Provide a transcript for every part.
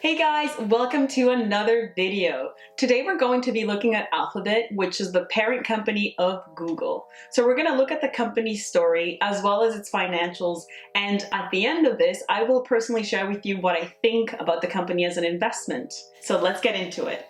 Hey guys, welcome to another video. Today we're going to be looking at Alphabet, which is the parent company of Google. So we're going to look at the company's story as well as its financials, and at the end of this, I will personally share with you what I think about the company as an investment. So let's get into it.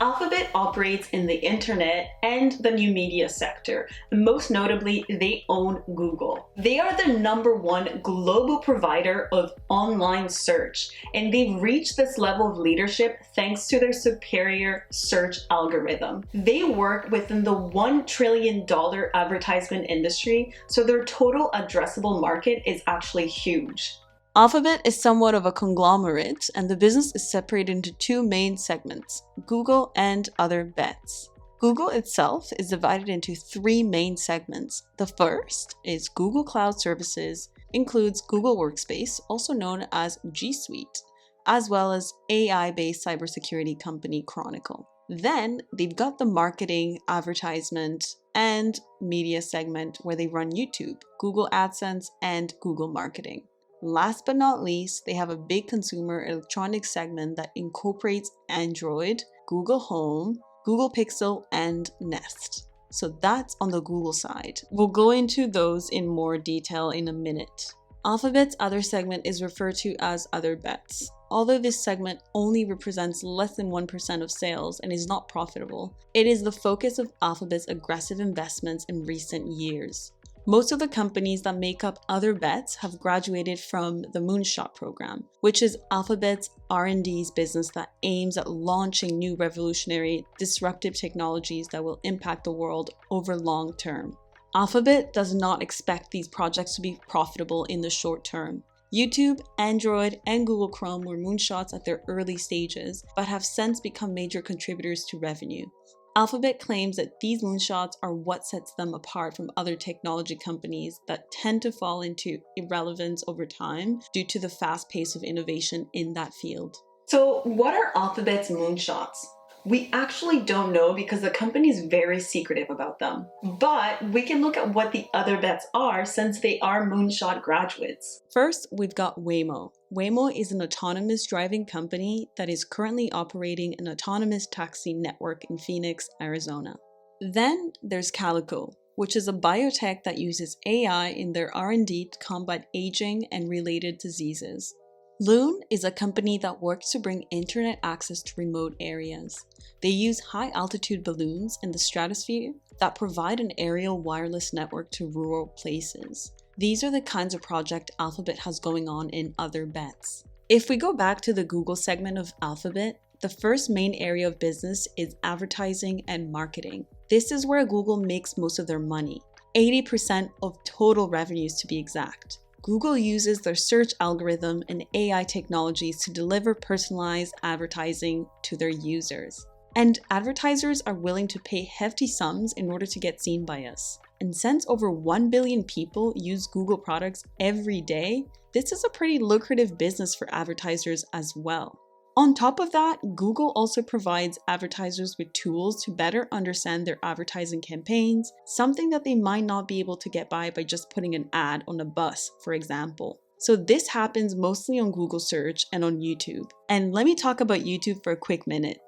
Alphabet operates in the internet and the new media sector. Most notably, they own Google. They are the #1 global provider of online search, and they've reached this level of leadership thanks to their superior search algorithm. They work within the $1 trillion advertisement industry, so their total addressable market is actually huge. Alphabet is somewhat of a conglomerate, and the business is separated into two main segments, Google and other bets. Google itself is divided into three main segments. The first is Google Cloud Services, includes Google Workspace, also known as G Suite, as well as AI-based cybersecurity company Chronicle. Then they've got the marketing, advertisement, and media segment where they run YouTube, Google AdSense, and Google Marketing. Last but not least, they have a big consumer electronics segment that incorporates Android, Google Home, Google Pixel, and Nest. So that's on the Google side. We'll go into those in more detail in a minute. Alphabet's other segment is referred to as Other Bets. Although this segment only represents less than 1% of sales and is not profitable, it is the focus of Alphabet's aggressive investments in recent years. Most of the companies that make up Other Bets have graduated from the Moonshot program, which is Alphabet's R&D's business that aims at launching new revolutionary, disruptive technologies that will impact the world over long term. Alphabet does not expect these projects to be profitable in the short term. YouTube, Android, and Google Chrome were moonshots at their early stages, but have since become major contributors to revenue. Alphabet claims that these moonshots are what sets them apart from other technology companies that tend to fall into irrelevance over time due to the fast pace of innovation in that field. So what are Alphabet's moonshots? We actually don't know because the company is very secretive about them. But we can look at what the other bets are since they are moonshot graduates. First, we've got Waymo. Waymo is an autonomous driving company that is currently operating an autonomous taxi network in Phoenix, Arizona. Then there's Calico, which is a biotech that uses AI in their R&D to combat aging and related diseases. Loon is a company that works to bring internet access to remote areas. They use high-altitude balloons in the stratosphere that provide an aerial wireless network to rural places. These are the kinds of projects Alphabet has going on in Other Bets. If we go back to the Google segment of Alphabet, the first main area of business is advertising and marketing. This is where Google makes most of their money, 80% of total revenues to be exact. Google uses their search algorithm and AI technologies to deliver personalized advertising to their users. And advertisers are willing to pay hefty sums in order to get seen by us. And since over 1 billion people use Google products every day, this is a pretty lucrative business for advertisers as well. On top of that, Google also provides advertisers with tools to better understand their advertising campaigns, something that they might not be able to get by just putting an ad on a bus, for example. So this happens mostly on Google search and on YouTube. And let me talk about YouTube for a quick minute.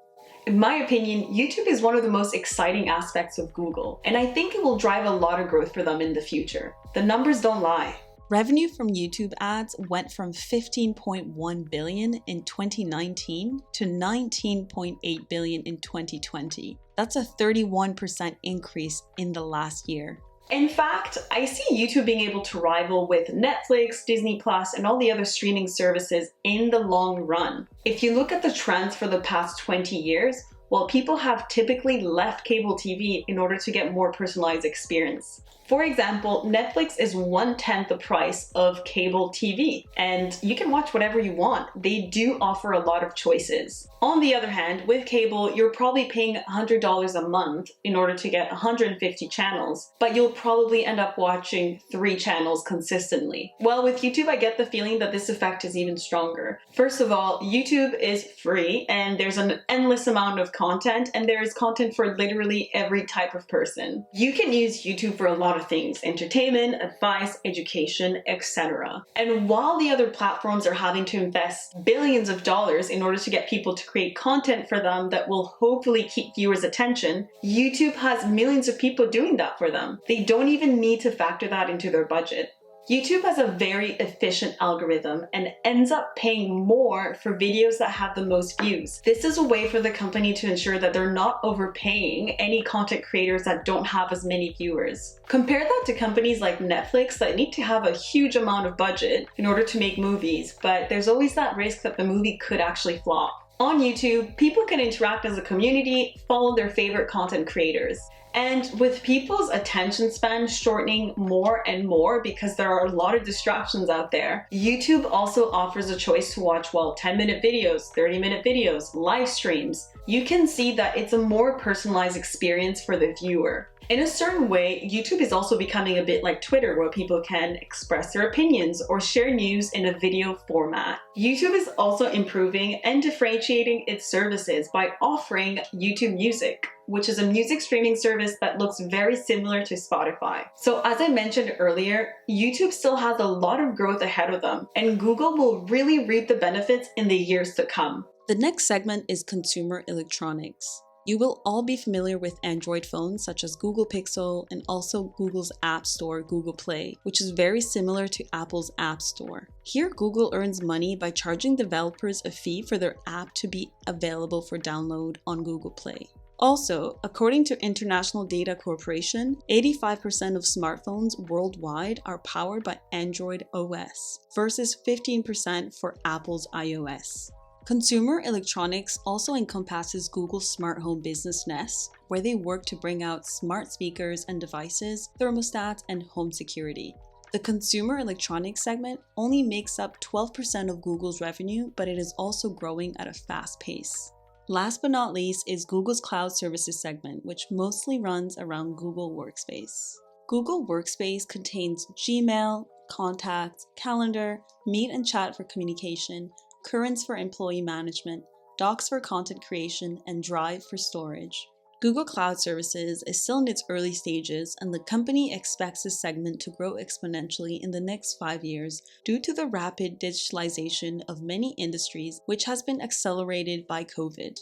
In my opinion, YouTube is one of the most exciting aspects of Google, and I think it will drive a lot of growth for them in the future. The numbers don't lie. Revenue from YouTube ads went from $15.1 billion in 2019 to $19.8 billion in 2020. That's a 31% increase in the last year. In fact, I see YouTube being able to rival with Netflix, Disney+, and all the other streaming services in the long run. If you look at the trends for the past 20 years, well, people have typically left cable TV in order to get more personalized experience. For example, Netflix is 1/10 the price of cable TV, and you can watch whatever you want. They do offer a lot of choices. On the other hand, with cable, you're probably paying $100 a month in order to get 150 channels, but you'll probably end up watching 3 channels consistently. Well, with YouTube, I get the feeling that this effect is even stronger. First of all, YouTube is free, and there's an endless amount of content, and there is content for literally every type of person. You can use YouTube for a lot of of things: entertainment, advice, education, etc. And while the other platforms are having to invest billions of dollars in order to get people to create content for them that will hopefully keep viewers' attention, YouTube has millions of people doing that for them. They don't even need to factor that into their budget. YouTube has a very efficient algorithm and ends up paying more for videos that have the most views. This is a way for the company to ensure that they're not overpaying any content creators that don't have as many viewers. Compare that to companies like Netflix that need to have a huge amount of budget in order to make movies, but there's always that risk that the movie could actually flop. On YouTube, people can interact as a community, follow their favorite content creators. And with people's attention span shortening more and more because there are a lot of distractions out there, YouTube also offers a choice to watch 10-minute videos, 30-minute videos, live streams. You can see that it's a more personalized experience for the viewer. In a certain way, YouTube is also becoming a bit like Twitter, where people can express their opinions or share news in a video format. YouTube is also improving and differentiating its services by offering YouTube Music, which is a music streaming service that looks very similar to Spotify. So as I mentioned earlier, YouTube still has a lot of growth ahead of them, and Google will really reap the benefits in the years to come. The next segment is consumer electronics. You will all be familiar with Android phones such as Google Pixel and also Google's App Store, Google Play, which is very similar to Apple's App Store. Here, Google earns money by charging developers a fee for their app to be available for download on Google Play. Also, according to International Data Corporation, 85% of smartphones worldwide are powered by Android OS versus 15% for Apple's iOS. Consumer electronics also encompasses Google's smart home business Nest, where they work to bring out smart speakers and devices, thermostats, and home security. The consumer electronics segment only makes up 12% of Google's revenue, but it is also growing at a fast pace. Last but not least is Google's Cloud Services segment, which mostly runs around Google Workspace. Google Workspace contains Gmail, Contacts, Calendar, Meet and Chat for communication, Currents for employee management, Docs for content creation, and Drive for storage. Google Cloud Services is still in its early stages, and the company expects this segment to grow exponentially in the next 5 years due to the rapid digitalization of many industries, which has been accelerated by COVID.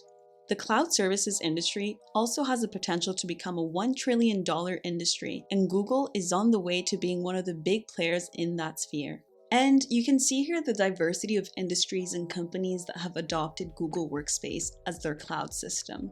The cloud services industry also has the potential to become a $1 trillion industry, and Google is on the way to being one of the big players in that sphere. And you can see here the diversity of industries and companies that have adopted Google Workspace as their cloud system.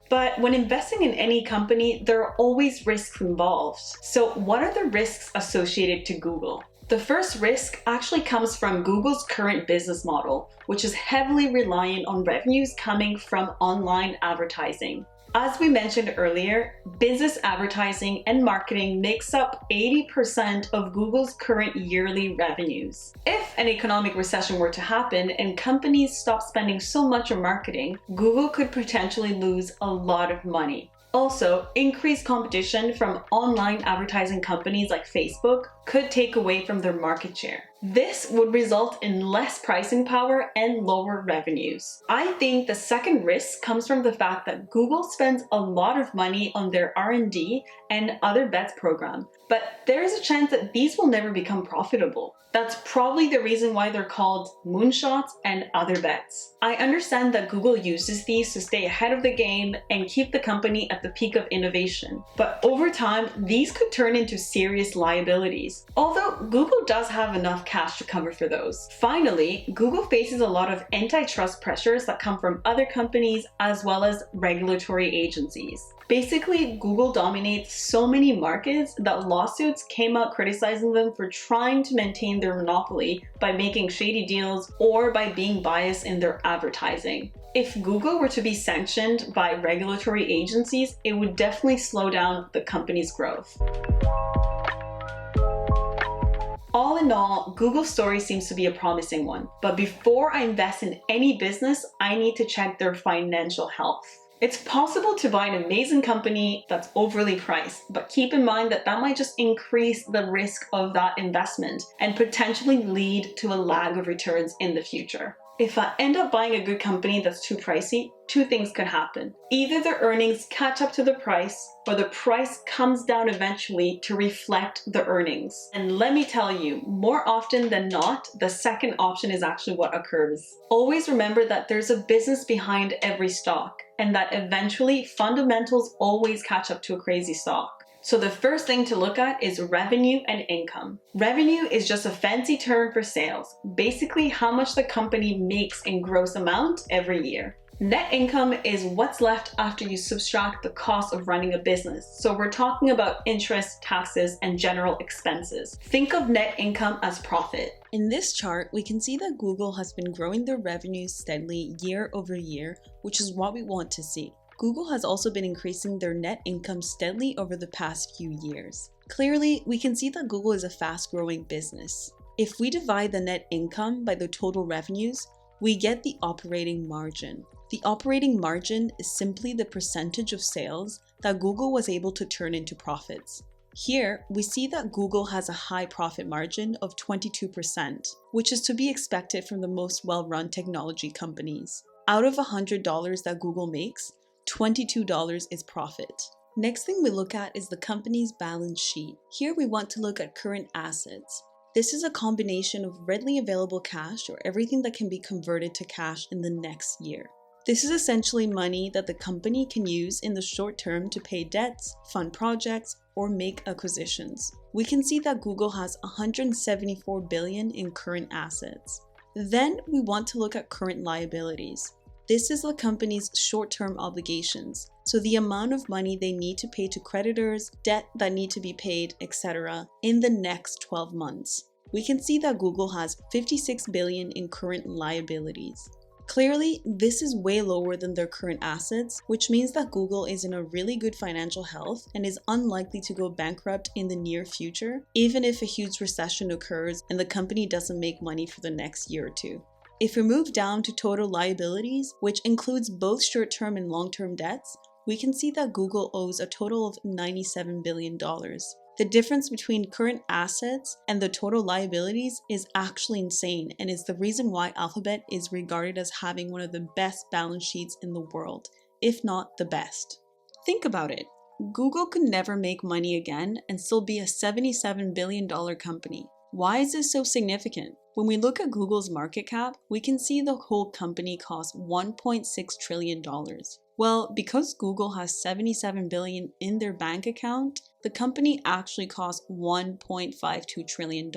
But when investing in any company, there are always risks involved. So what are the risks associated to Google? The first risk actually comes from Google's current business model, which is heavily reliant on revenues coming from online advertising. As we mentioned earlier, business advertising and marketing makes up 80% of Google's current yearly revenues. If an economic recession were to happen and companies stop spending so much on marketing, Google could potentially lose a lot of money. Also, increased competition from online advertising companies like Facebook could take away from their market share. This would result in less pricing power and lower revenues. I think the second risk comes from the fact that Google spends a lot of money on their R&D and other bets program, but there is a chance that these will never become profitable. That's probably the reason why they're called moonshots and other bets. I understand that Google uses these to stay ahead of the game and keep the company at the peak of innovation, but over time, these could turn into serious liabilities. Although Google does have enough cash to cover for those. Finally, Google faces a lot of antitrust pressures that come from other companies as well as regulatory agencies. Basically, Google dominates so many markets that lawsuits came out criticizing them for trying to maintain their monopoly by making shady deals or by being biased in their advertising. If Google were to be sanctioned by regulatory agencies, it would definitely slow down the company's growth. All in all, Google's story seems to be a promising one, but before I invest in any business, I need to check their financial health. It's possible to buy an amazing company that's overly priced, but keep in mind that that might just increase the risk of that investment and potentially lead to a lag of returns in the future. If I end up buying a good company that's too pricey, two things could happen. Either the earnings catch up to the price, or the price comes down eventually to reflect the earnings. And let me tell you, more often than not, the second option is actually what occurs. Always remember that there's a business behind every stock, and that eventually fundamentals always catch up to a crazy stock. So the first thing to look at is revenue and income. Revenue is just a fancy term for sales, basically how much the company makes in gross amount every year. Net income is what's left after you subtract the cost of running a business. So we're talking about interest, taxes, and general expenses. Think of net income as profit. In this chart, we can see that Google has been growing their revenues steadily year over year, which is what we want to see. Google has also been increasing their net income steadily over the past few years. Clearly, we can see that Google is a fast-growing business. If we divide the net income by the total revenues, we get the operating margin. The operating margin is simply the percentage of sales that Google was able to turn into profits. Here, we see that Google has a high profit margin of 22%, which is to be expected from the most well-run technology companies. Out of $100 that Google makes, $22 is profit. Next thing we look at is the company's balance sheet. Here we want to look at current assets. This is a combination of readily available cash or everything that can be converted to cash in the next year. This is essentially money that the company can use in the short term to pay debts, fund projects, or make acquisitions. We can see that Google has $174 billion in current assets. Then we want to look at current liabilities. This is the company's short-term obligations, so the amount of money they need to pay to creditors, debt that need to be paid, etc. in the next 12 months. We can see that Google has $56 billion in current liabilities. Clearly, this is way lower than their current assets, which means that Google is in a really good financial health and is unlikely to go bankrupt in the near future, even if a huge recession occurs and the company doesn't make money for the next year or two. If we move down to total liabilities, which includes both short-term and long-term debts, we can see that Google owes a total of $97 billion. The difference between current assets and the total liabilities is actually insane and is the reason why Alphabet is regarded as having one of the best balance sheets in the world, if not the best. Think about it. Google could never make money again and still be a $77 billion company. Why is this so significant? When we look at Google's market cap, we can see the whole company costs $1.6 trillion. Well, because Google has $77 billion in their bank account, the company actually costs $1.52 trillion.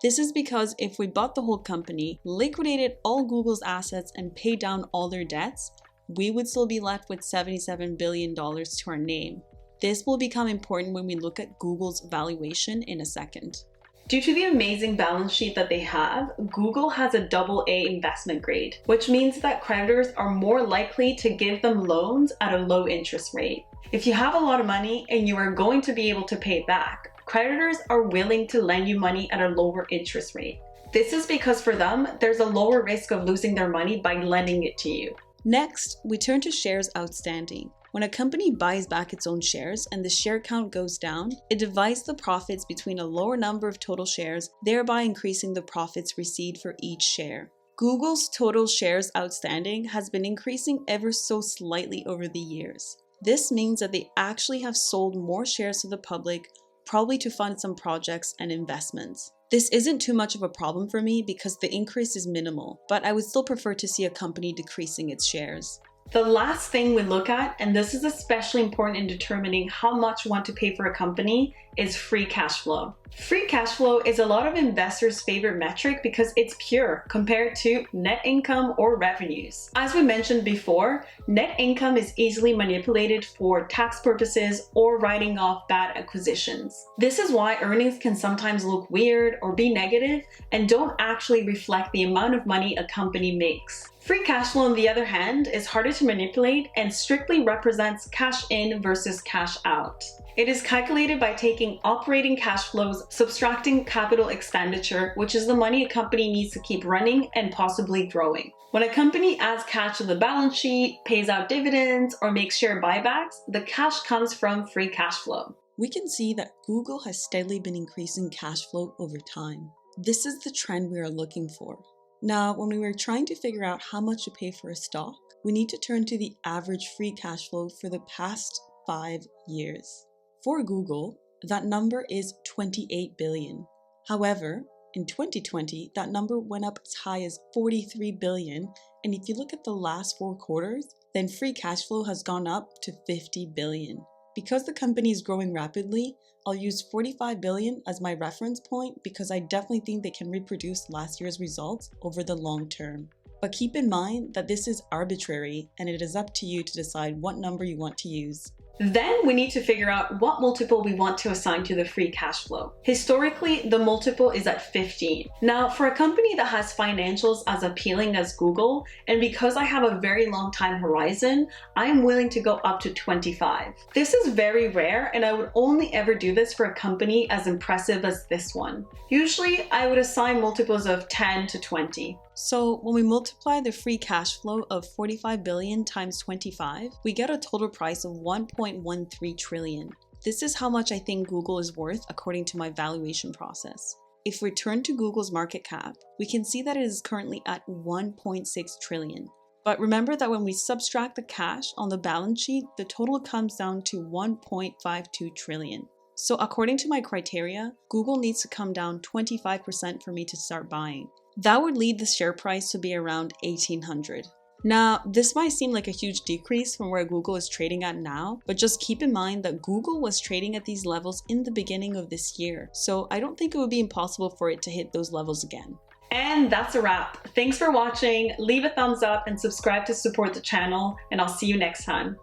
This is because if we bought the whole company, liquidated all Google's assets, and paid down all their debts, we would still be left with $77 billion to our name. This will become important when we look at Google's valuation in a second. Due to the amazing balance sheet that they have, Google has a AA investment grade, which means that creditors are more likely to give them loans at a low interest rate. If you have a lot of money and you are going to be able to pay it back, creditors are willing to lend you money at a lower interest rate. This is because for them, there's a lower risk of losing their money by lending it to you. Next, we turn to shares outstanding. When a company buys back its own shares and the share count goes down, it divides the profits between a lower number of total shares, thereby increasing the profits received for each share. Google's total shares outstanding has been increasing ever so slightly over the years. This means that they actually have sold more shares to the public, probably to fund some projects and investments. This isn't too much of a problem for me because the increase is minimal, but I would still prefer to see a company decreasing its shares. The last thing we look at, and this is especially important in determining how much we want to pay for a company, is free cash flow. Free cash flow is a lot of investors' favorite metric because it's pure compared to net income or revenues. As we mentioned before, net income is easily manipulated for tax purposes or writing off bad acquisitions. This is why earnings can sometimes look weird or be negative and don't actually reflect the amount of money a company makes. Free cash flow, on the other hand, is harder to manipulate and strictly represents cash in versus cash out. It is calculated by taking operating cash flows, subtracting capital expenditure, which is the money a company needs to keep running and possibly growing. When a company adds cash to the balance sheet, pays out dividends, or makes share buybacks, the cash comes from free cash flow. We can see that Google has steadily been increasing cash flow over time. This is the trend we are looking for. Now, when we were trying to figure out how much to pay for a stock, we need to turn to the average free cash flow for the past 5 years. For Google, that number is 28 billion. However, in 2020, that number went up as high as 43 billion, and if you look at the last 4 quarters, then free cash flow has gone up to 50 billion. Because the company is growing rapidly, I'll use 45 billion as my reference point because I definitely think they can reproduce last year's results over the long term. But keep in mind that this is arbitrary and it is up to you to decide what number you want to use. Then we need to figure out what multiple we want to assign to the free cash flow. Historically, the multiple is at 15. Now, for a company that has financials as appealing as Google, and because I have a very long time horizon, I'm willing to go up to 25. This is very rare, and I would only ever do this for a company as impressive as this one. Usually, I would assign multiples of 10 to 20. So when we multiply the free cash flow of 45 billion times 25, we get a total price of 1.13 trillion. This is how much I think Google is worth according to my valuation process. If we turn to Google's market cap, we can see that it is currently at 1.6 trillion. But remember that when we subtract the cash on the balance sheet, the total comes down to 1.52 trillion. So according to my criteria, Google needs to come down 25% for me to start buying. That would lead the share price to be around 1800. Now, this might seem like a huge decrease from where Google is trading at now, but just keep in mind that Google was trading at these levels in the beginning of this year, so I don't think it would be impossible for it to hit those levels again. And that's a wrap. Thanks for watching. Leave a thumbs up and subscribe to support the channel, and I'll see you next time.